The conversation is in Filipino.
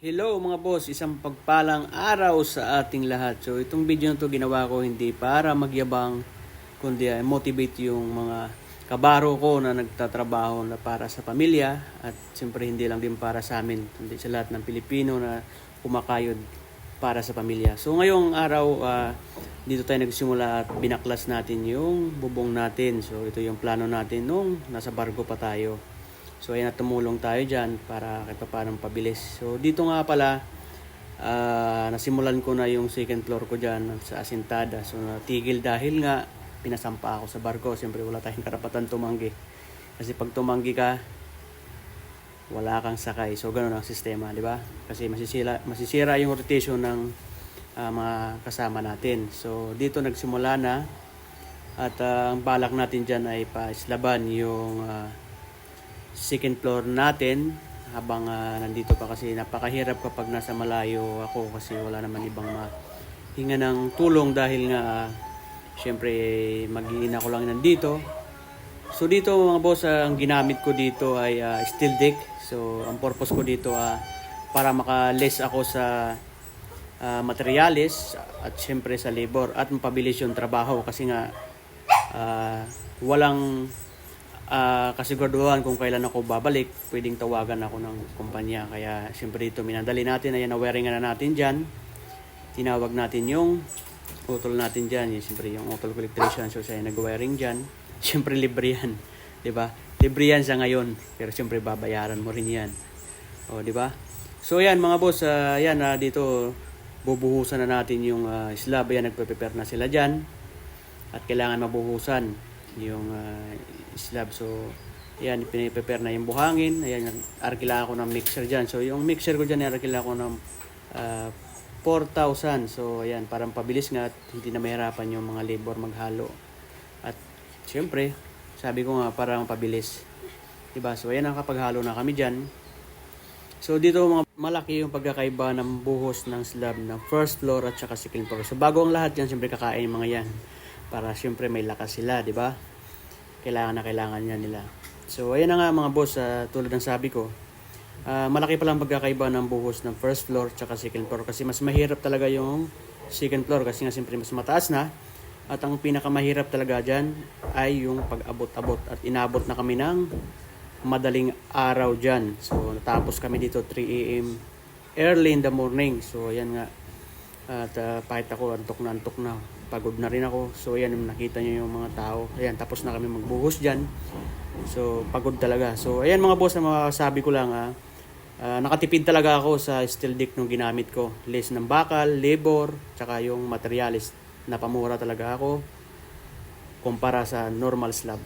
Hello mga boss, isang pagpalang araw sa ating lahat. So itong video na to ginawa ko hindi para magyabang kundi motivate yung mga kabaro ko na nagtatrabaho na para sa pamilya at siyempre hindi lang din para sa amin, kundi sa lahat ng Pilipino na kumakayod para sa pamilya. So ngayong araw dito tayo nagsimula at binaklas natin yung bubong natin. So ito yung plano natin nung nasa barko pa tayo. So ayan, tumulong tayo dyan para kahit paano pabilis. So dito nga pala, nasimulan ko na yung second floor ko dyan sa asintada. So natigil dahil nga pinasampa ako sa barko. Siyempre wala tayong karapatan tumanggi. Kasi pag tumanggi ka, wala kang sakay. So ganun ang sistema, di ba? Kasi masisira yung rotation ng mga kasama natin. So dito nagsimula na. At ang balak natin dyan ay pa-islaban yung second floor natin habang nandito pa, kasi napakahirap kapag nasa malayo ako kasi wala naman ibang mahinga ng tulong dahil nga syempre mag-iina ko lang nandito. So dito mga boss, ang ginamit ko dito ay steel deck. So ang purpose ko dito para maka-less ako sa materials at syempre sa labor at mapabilis yung trabaho kasi nga walang kasiguraduhan kung kailan ako babalik. Pwedeng tawagan ako ng kumpanya, kaya siyempre dito minadali natin. Ayan, na-wiringan na natin dyan. Tinawag natin yung utol natin dyan, siyempre yung utol electrician. So siya nag-wiring dyan. Siyempre libre yan, diba? Libre yan sa ngayon, pero siyempre babayaran mo rin yan, o diba? So yan mga boss, yan dito bubuhusan na natin yung slab. Ayan, nagpe-prepare na sila dyan at kailangan mabuhusan yung slab. So ayan, piniprepare na yung buhangin. Ayan, arkila ako ng mixer dyan. So yung mixer ko dyan, arkila ko ng 4,000. So ayan, parang pabilis nga at hindi na mahirapan yung mga labor maghalo. At syempre sabi ko nga parang pabilis, diba? So ayan, nakapaghalo na kami dyan. So dito mga malaki yung pagkakaiba ng buhos ng slab ng first floor at saka second floor. So bago ang lahat yan, syempre kakain yung mga yan para syempre may lakas sila, diba? Kailangan yan nila. So ayan na nga mga boss, tulad ng sabi ko, malaki palang pagkakaiba ng buhos ng first floor at second floor, kasi mas mahirap talaga yung second floor kasi nga siyempre mas mataas na, at ang pinakamahirap talaga dyan ay yung pag-abot-abot, at inabot na kami ng madaling araw dyan. So natapos kami dito 3 AM early in the morning. So ayan nga, at kahit ako antok na, pagod na rin ako. So ayan, nakita nyo yung mga tao. Ayan, tapos na kami magbuhos dyan. So pagod talaga. So ayan mga boss, na masabi ko lang, nakatipid talaga ako sa steel deck nung ginamit ko. Less ng bakal, labor, tsaka yung materials. Napamura talaga ako kumpara sa normal slab.